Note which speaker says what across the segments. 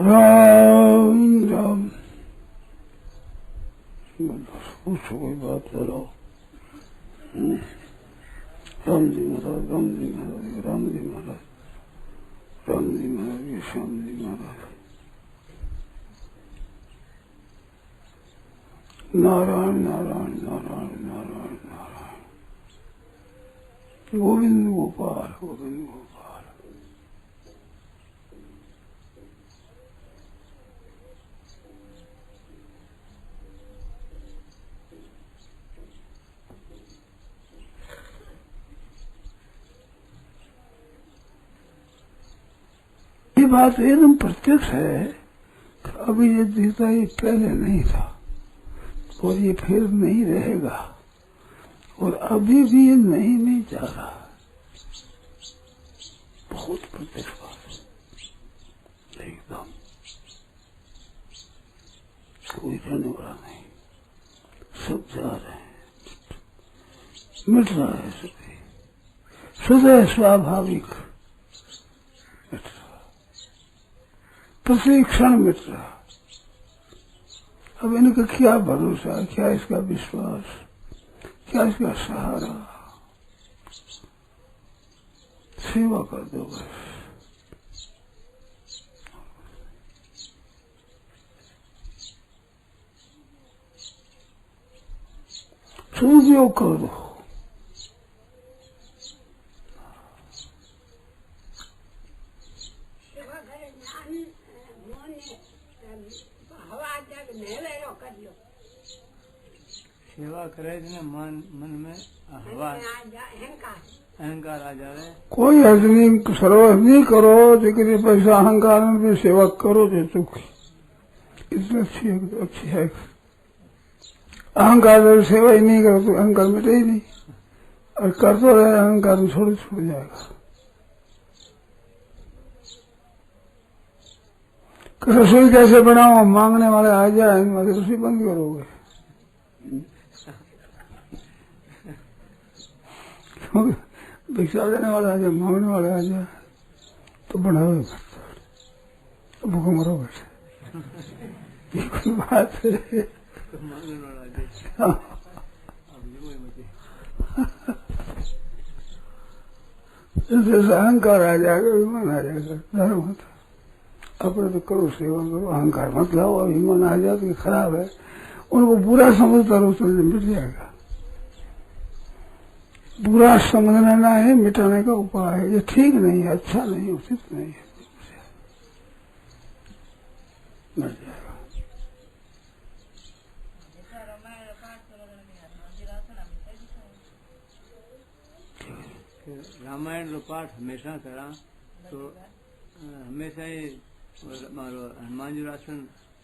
Speaker 1: राम राम। पूछो कोई बात करो। राम जी महाराज, राम जी महाराज, राम जी महाराज, राम जी महाराज, श्याम जी महाराज। नारायण नारायण नारायण नारायण नारायण। गोविंद गोपाल, गोविंद गोपाल। ये बात एकदम प्रत्यक्ष है। अभी ये दिखता ये पहले नहीं था और ये फिर नहीं रहेगा और अभी भी ये नहीं जा रहा। बहुत प्रत्यक्ष बात एकदम। कोई रहने वाला नहीं, सब जा रहे हैं, मिट रहा है सभी, सदैव स्वाभाविक मिट रहा, प्रति क्षण मिट रहा। अब इनका क्या भरोसा, क्या इसका विश्वास, क्या इसका सहारा। सेवा कर दो बस। सदुपयोग कर दो।
Speaker 2: सेवा करे मन में हवा अहंकार आ जाए।
Speaker 1: कोई अर्ज नहीं, सर्वस नहीं करो जितने पैसा अहंकार में सेवा करो जो सुखी। इतनी अच्छी है। अहंकार से सेवा ही नहीं करो तो अहंकार मिटे ही नहीं, और कर तो रहे अहंकार में छूट जाएगा। रसोई कैसे बनाओ, मांगने वाले आ जाए, रसोई बंद करोगे। भिक्षा देने वाला आ जाए, मांगने वाले आ जाए तो बढ़ाओ, तो भूखो मरो बैठे। ये कोई बात है? जैसे अहंकार आ जाएगा, विमान आ जाएगा, धर्म होता। अपने तो करो, सेवा करो, अहंकार मत लाओ। अभिमान आ जाए तो खराब है। उनको बुरा समझता रहो तो मिट जाएगा। बुरा समझना है मिटाने का उपाय है। ये ठीक नहीं है, अच्छा नहीं है, उचित नहीं है, मिट जाएगा।
Speaker 2: रामायण रो पाठ हमेशा करा तो हमेशा ही मारो हनुमान जी आसन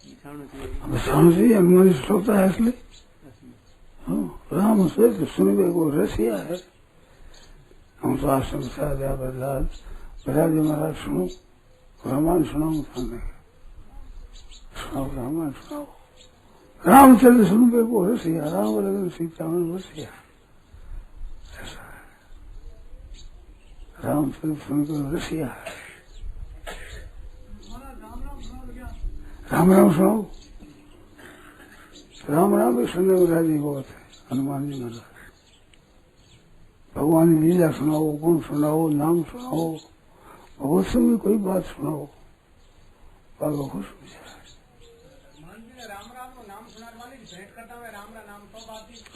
Speaker 2: बिछाना चाहिए।
Speaker 1: हनुमान जी होता है इसलिए राम से तो सुनने को रसिया है। हम तो आश्रम साधा बदलाल बराजी महाराज सुनो, रामायण सुनाओ, सुनाओ रामायण सुनाओ। रामचंद्र सुनने को रसिया, राम लगन सीता में रसिया। रामचंद्र सुनकर रसिया है। राम राम सुनाओ। राम राम भी सुनने में राजी बहुत है हनुमान जी महाराज। भगवान की लीला सुनाओ, गुण सुनाओ, नाम सुनाओ, भगवत से भी कोई बात सुनाओ, बाबा खुश हो जाए।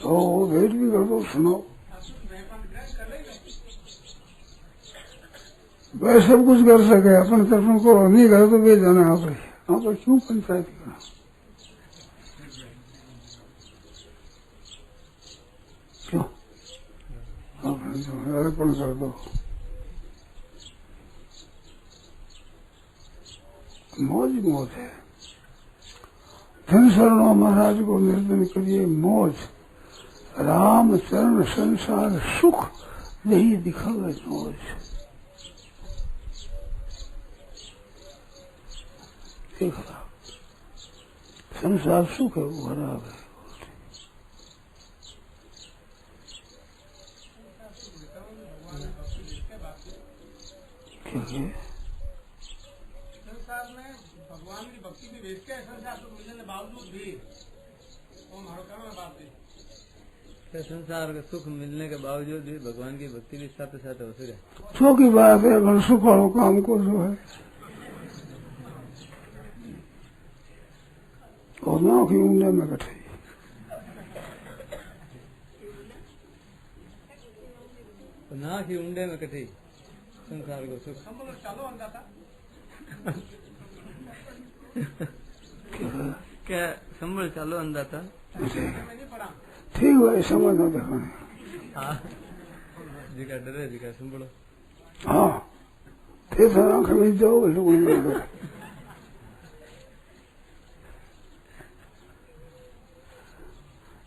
Speaker 1: तो भेंट भी कर दो, सुनाओ। वह सब कुछ कर सके, अपने तरफ को नहीं करे तो वे जाना आप पर क्यों पंचायत करना। क्यों अर्पण कर दो। मौज मौज है। धन शरणों महाराज को निर्धन करिए मौज। राम चरण संसार सुख यही दिखावे मौज। संसार सुख है, वो खराब है। क्या
Speaker 3: में भगवान की भक्ति में वेद के संसार सुख मिलने के बावजूद भी वो हमारा कर्म है बात है।
Speaker 2: संसार का सुख मिलने के बावजूद भी भगवान की भक्ति भी साथ साथ होती रहे।
Speaker 1: सुख की बात है, अगर सुख वालों काम को जो है और ना की ऊंडे में कठे
Speaker 2: ना ही ऊंडे में कठी संसार को सुख
Speaker 3: चालो अंदाता
Speaker 2: क्या संभल चालो अंदाता
Speaker 1: ठीक है, समझ में देखा
Speaker 2: हाँ जिका डरे जिका संभलो
Speaker 1: हाँ फिर आंख में जाओ लोग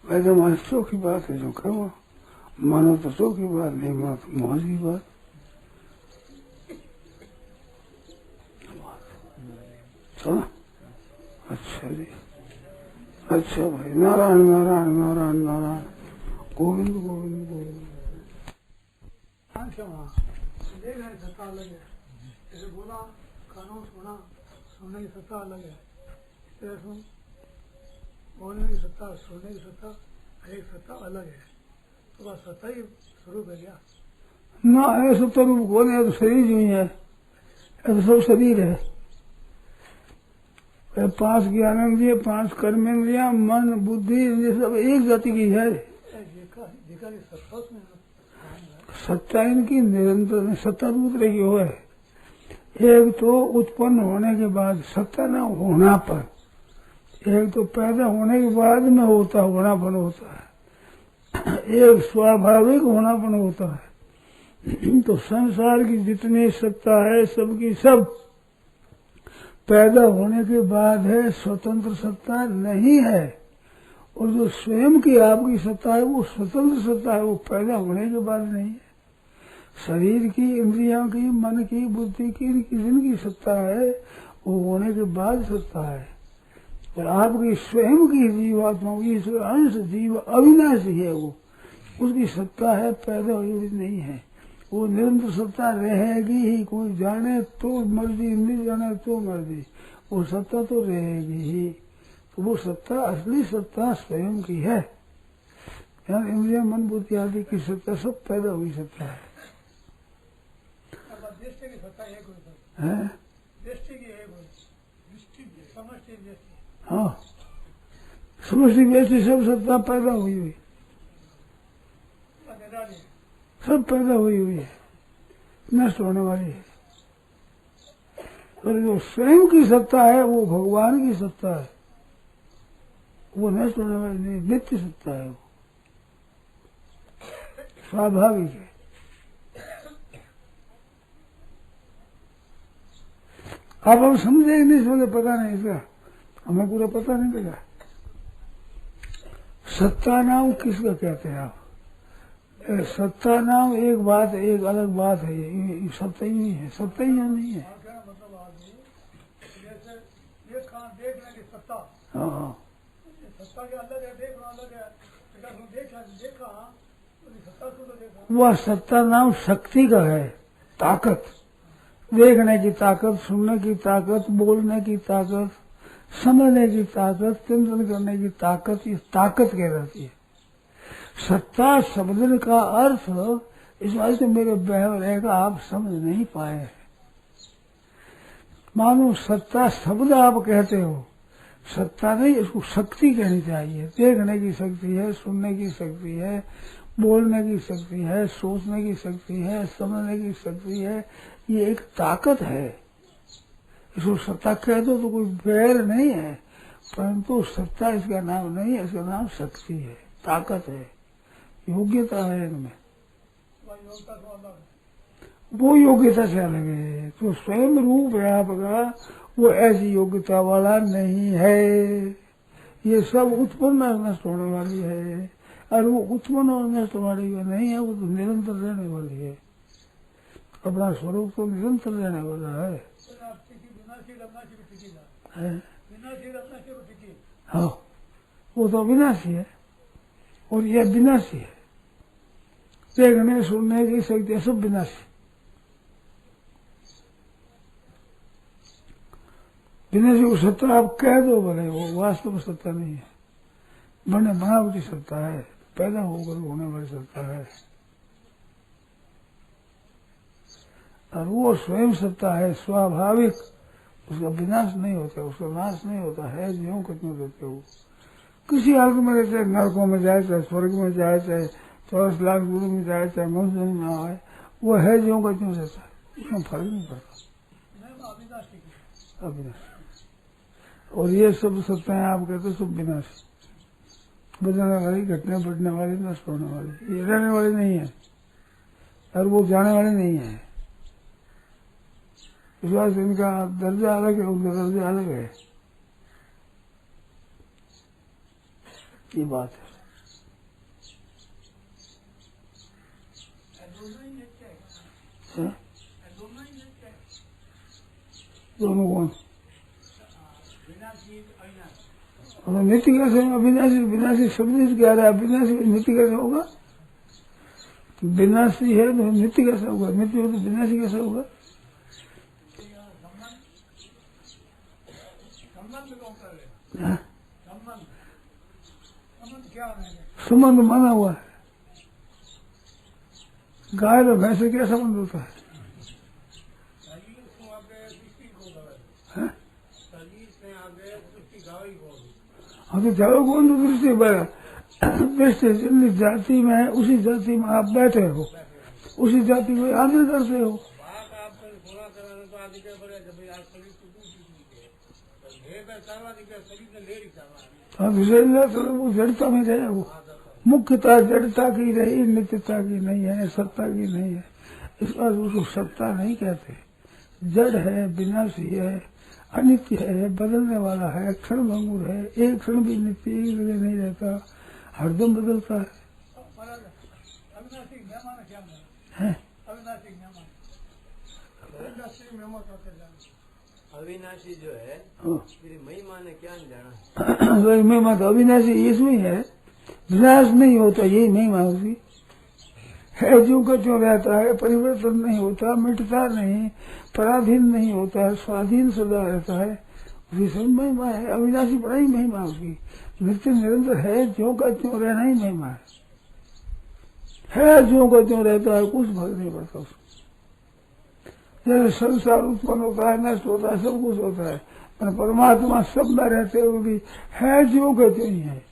Speaker 1: वैसे हमारे शोक की बात है जो कहो मानो तो शोक की बात नहीं, मानो तो मौज की बात। अच्छा जी, अच्छा भाई, नारायण नारायण नारायण नारायण गोविंद गोविंद गोविंद।
Speaker 3: सत्ता अलग है, जैसे बोला कानून सुना, सुनने की सत्ता अलग है, बोलने की सत्ता, सुनने की सत्ता, एक सत्ता अलग है। तो बस सत्ता ही स्वरूप है क्या?
Speaker 1: ना ऐसा तो रूप कौन है, तो शरीर जो ही है, ऐसा सब शरीर है। पांच ज्ञानेंद्रिय, पांच कर्मेंद्रिया, मन बुद्धि, ये सब एक जाति की है। सत्ता इनकी निरंतर सत्ता दूसरे की हो है। एक तो उत्पन्न होने के बाद सत्ता न होना पर, एक तो पैदा होने के बाद में होता होनापन होता है, एक स्वाभाविक होनापन होता है। तो संसार की जितनी सत्ता है सबकी सब पैदा होने के बाद है, स्वतंत्र सत्ता नहीं है। और जो स्वयं की आपकी सत्ता है वो स्वतंत्र सत्ता है, वो पैदा होने के बाद नहीं है। शरीर की, इंद्रियों की, मन की, बुद्धि की, जिनकी सत्ता है वो होने के बाद सत्ता है। और आपकी स्वयं की जीवात्मा की अंश जीव अविनाशी है, वो उसकी सत्ता है, पैदा हुई नहीं है। वो निरंतर सत्ता रहेगी ही, कोई जाने तो मर्जी, नहीं जाने तो मर्जी, वो सत्ता तो रहेगी ही। तो वो सत्ता असली सत्ता स्वयं की है। यार इंद्रिया, मन, बुद्धि आदि की सत्ता सब पैदा हुई सत्ता है।
Speaker 3: दृष्टि की सत्ता एक हुई, दृष्टि की एक हुई, समष्टि दृष्टि,
Speaker 1: हाँ समष्टि व्यष्टि सब सत्ता पैदा हुई हुई, सब पैदा हुई हुई है, नष्ट होने वाली है। और जो स्वयं की सत्ता है वो भगवान की सत्ता है, वो नष्ट होने वाली नहीं, नित्य सत्ता है, वो स्वाभाविक है। आप हम समझे नहीं समझे पता नहीं, इसका हमें पूरा पता नहीं लगा। सत्ता नाम किसका कहते हैं आप? सत्ता नाम एक बात, एक अलग बात है, ये सत्ता ही नहीं है, सत्ता ही नहीं है।
Speaker 3: मतलब आदमी जैसे देखने की सत्ता,
Speaker 1: हाँ
Speaker 3: सत्ता के अलग है, देखना अलग है, देखा सत्ता को तो देखा।
Speaker 1: वह सत्ता नाम शक्ति का है, ताकत, देखने की ताकत, सुनने की ताकत, बोलने की ताकत, समझने की ताकत, चिंतन करने की ताकत, ये ताकत कहलाती है। सत्ता शब्द का अर्थ इस बात से मेरे बहन रहेगा, आप समझ नहीं पाए। मानो सत्ता शब्द आप कहते हो, सत्ता नहीं, इसको शक्ति कहनी चाहिए। देखने की शक्ति है, सुनने की शक्ति है, बोलने की शक्ति है, सोचने की शक्ति है, समझने की शक्ति है, ये एक ताकत है। इसको सत्ता कह दो तो कोई बैर नहीं है, परंतु सत्ता इसका नाम नहीं है, इसका नाम शक्ति है, ताकत है, योग्यता है इनमें। वो योग्यता से अलग है, तो स्वयं रूप है आपका, वो ऐसी योग्यता वाला नहीं है। ये सब उत्पन्न और नष्ट होने वाली है, और वो उत्पन्न और नष्ट वाली नहीं है, वो तो निरंतर रहने वाली है। अपना स्वरूप तो निरंतर रहने वाला है। हाँ, वो तो अविनाशी है और यह विनाशी है। देखने सुनने की शक्ति सब विनाशी। विनाशी को सत्ता आप कह दो भले, वो वास्तव में सत्ता नहीं है, बनावटी सत्ता है, पैदा होकर होने वाली सत्ता है। और वो स्वयं सत्ता है, स्वाभाविक, उसका विनाश नहीं होता, उसका नाश नहीं होता है, ज्यों कितने रहते हो, किसी हालत में रहते, नरकों में जाए, चाहे स्वर्ग में जाए, चाहे 24 लाख दूर में जाए, चाहे मनुष्य में आए, वो है ज्यों का त्यों रहता है, उसमें फर्क नहीं पड़ता। अविनाशी। और ये सब सत्ताएं आप कहते सब विनाशी, बदलने वाली, घटने बढ़ने वाली, नष्ट होने वाली, ये रहने वाली नहीं है और वो जाने वाली नहीं है। इस बात से इनका दर्जा अलग है, उनका दर्जा अलग है, ये बात है। दोनों कौन? नित्य कैसे अविनाशी? विनाशी शब्द क्या रहा है, अविनाशी नित्य कैसे होगा? विनाशी है तो नित्य कैसा होगा? नित्य हो तो विनाशी कैसा होगा? संबंध माना हुआ है। गाय और भैंस से क्या संबंध होता है? हाँ तो चलो कौन तो दृष्टि जिस जाति में है उसी जाति में आप बैठे हो, उसी जाति को आदर करते हो। वो जड़ता में रहे, वो मुख्यता जड़ता की रही, नित्यता की नहीं है, सत्ता की नहीं है। इस बार उसको सत्ता नहीं कहते, जड़ है, विनाशी है, अनित्य है, बदलने वाला है, क्षण भंगुर है, एक क्षण भी नित्य एक जगह नहीं रहता, हरदम बदलता है।
Speaker 2: अविनाशी जो है महिमा ने क्या जाना?
Speaker 1: महिमा तो अविनाशी इसमें है, विनाश नहीं होता, यही महिमा होगी। है जो का जो रहता है, परिवर्तन नहीं होता, मिटता नहीं, पराधीन नहीं होता है, स्वाधीन सदा रहता है, उसी सब महिमा है। अविनाशी बड़ा ही महिमा उसकी, नित्य निरंतर है, जो का त्यों रहना ही महिमा है जो का त्यों रहता है, कुछ फर्क नहीं पड़ता उसको। जैसे संसार उत्पन्न होता है, नष्ट होता है, सब कुछ होता है, पर परमात्मा सब में रहते हुए भी है जो का त्यों ही है।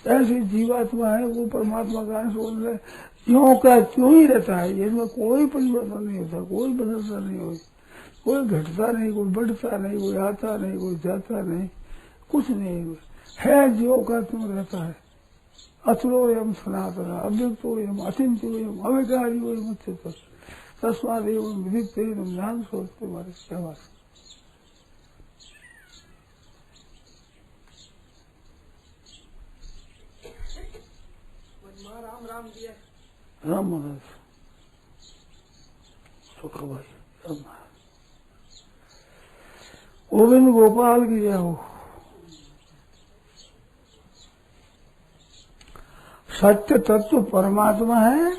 Speaker 1: ऐसी जीवात्मा है, वो परमात्मा का अंश बोल रहे, त्यों का त्यों ही रहता है, इसमें कोई परिवर्तन नहीं होता, कोई बदलता नहीं होता, कोई घटता नहीं, कोई बढ़ता नहीं, कोई आता नहीं, कोई जाता नहीं, कुछ नहीं है, जो का त्यों रहता है। अतुलोयम सनातन अव्यक्तोयम अचिंत्योयम अविकार्योयम उच्यते तस्मादेवं विदित्तेन ज्ञान सोचते मारे क्या बात।
Speaker 3: राम राम दिया
Speaker 1: राम महाराज सुख भाई गोविंद गोपाल की जय हो। सत्य तत्व परमात्मा है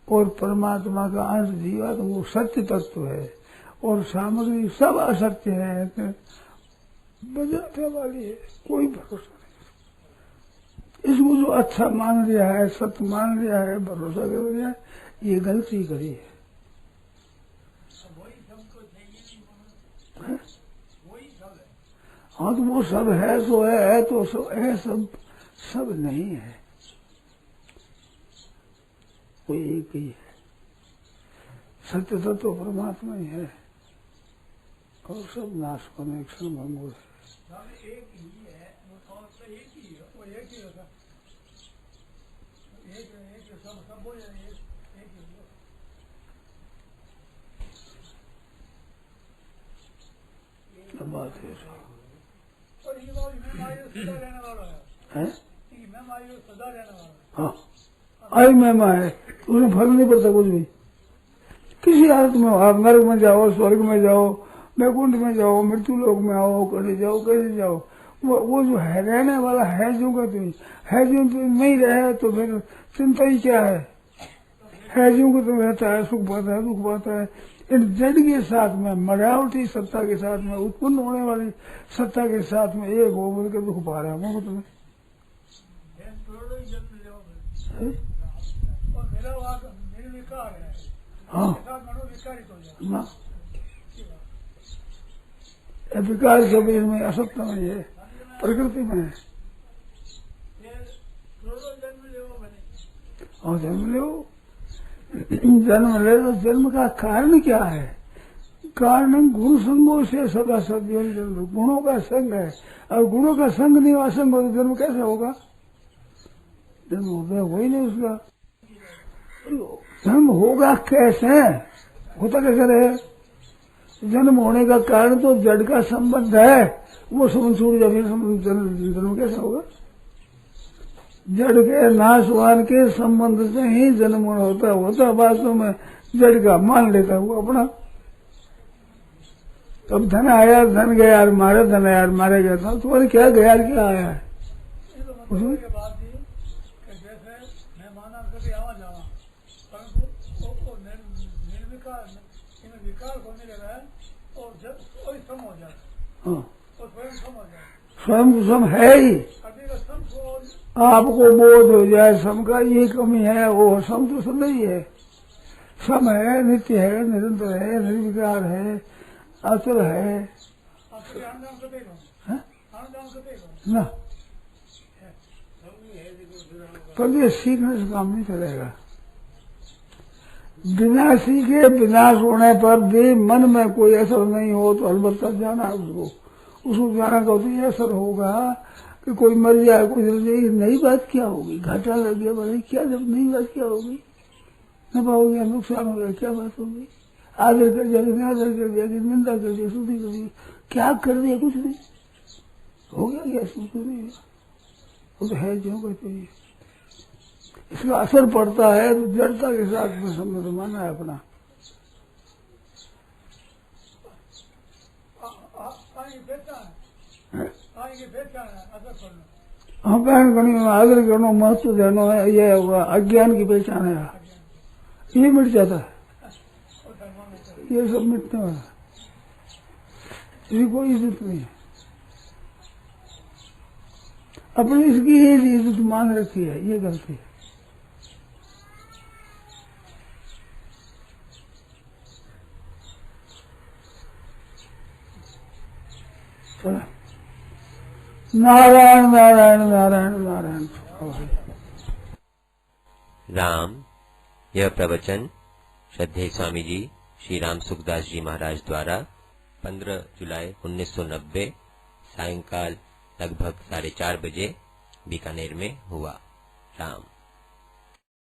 Speaker 1: और परमात्मा का अंश जीवात्मा, वो सत्य तत्व है और सामग्री सब असत्य है, बदलने वाली है, कोई भरोसा नहीं। इसको जो अच्छा मान लिया है, सत्य मान लिया है, भरोसा कर लिया है, ये गलती करी है। हाँ तो वो सब है सो है तो सब है, सब नहीं है, कोई एक ही है। सत्य तत्व परमात्मा ही है और सब नाश होने क्षण भंगुर है।
Speaker 3: एक ही है, एक ही है, वो एक ही होगा, एक सब बोले एक ही
Speaker 1: बात है।
Speaker 3: और ये बात मैं सदा रहने वाला है, मैं सदा रहने वाला।
Speaker 1: हाँ आई महिमा है, उसमें फर्क नहीं पड़ता कुछ भी। किसी हालत में आप नरक में जाओ, स्वर्ग में जाओ, वैकुंठ में जाओ, मृत्यु लोक में आओ, कहीं जाओ, कैसे जाओ, वो जो है रहने वाला है जो का तुम है, जो तुम नहीं रहे तो फिर चिंता ही क्या है जो का तुम रहता है, सुख पाता है, दुख पाता है, इन जड़ के साथ में, मरावटी सत्ता के साथ में, उत्पन्न होने वाली सत्ता के साथ में एक हो बोल के दुख पा रहा हूँ तुम्हें। हाँ ना, विकार शरीर में असत्य में है, प्रकृति में है। और जन्म लो, जन्म ले तो जन्म का कारण क्या है? कारण गुरु संगों से सदा सद्यों जन्म, गुणों का संग है। और गुणों का संग नहीं, असंग हो तो जन्म कैसे होगा? जन्म होगा वही नहीं उसका। जन्म होगा कैसे? होता कैसे रहे? जन्म होने का कारण तो जड़ का संबंध है, वो संबंध छूट जाए जन्म कैसे होगा? जड़ के नाशवान के संबंध से ही जन्म होता वास्तव में जड़ का मान लेता है वो अपना। अब धन आया, धन गया, यार मारे, धन आया, मारे गया था, तुम्हारे क्या गया, क्या आया है उसमें? स्वयं सम है ही। आपको बोध हो जाए सम का ये कमी है, वो सम तो सब नहीं है। सम है, नित्य है, निरंतर है, निर्विकार है, अचल है ना। पर ये सीखने से काम नहीं चलेगा। बिना सीखे, विनाश होने पर भी मन में कोई असर नहीं हो तो अलबत्ता जाना है उसको जाना का तो ये असर होगा कि कोई मर जाए, कोई जल जाए, नई बात क्या होगी? घाटा लग गया बोले क्या, जब नई बात क्या होगी? नफा हो गया, नुकसान हो गया, क्या बात होगी? आदर कर दिया, आदर कर दिया, निंदा कर दिया, स्तुति कर दी, क्या कर दिया? कुछ नहीं हो गया, क्या कुछ नहीं हुआ, वो तो है जो कहते हैं। इसका असर पड़ता है तो जड़ता के साथ में संबंध माना है अपना। हाँ, बहन करनी, आदर करना, महत्व देना है, ये अज्ञान की पहचान है। ये मिट जाता है, ये सब मिटने वाला, इसकी कोई इज्जत नहीं है। अपनी इसकी ही इज्जत मान रखी है, ये गलती है। नारायण नारायण नारायण नारायण।
Speaker 4: राम। यह प्रवचन श्रद्धेय स्वामी जी श्री राम सुखदास जी महाराज द्वारा 15 जुलाई 1990 सायंकाल लगभग 4:30 बजे बीकानेर में हुआ। राम।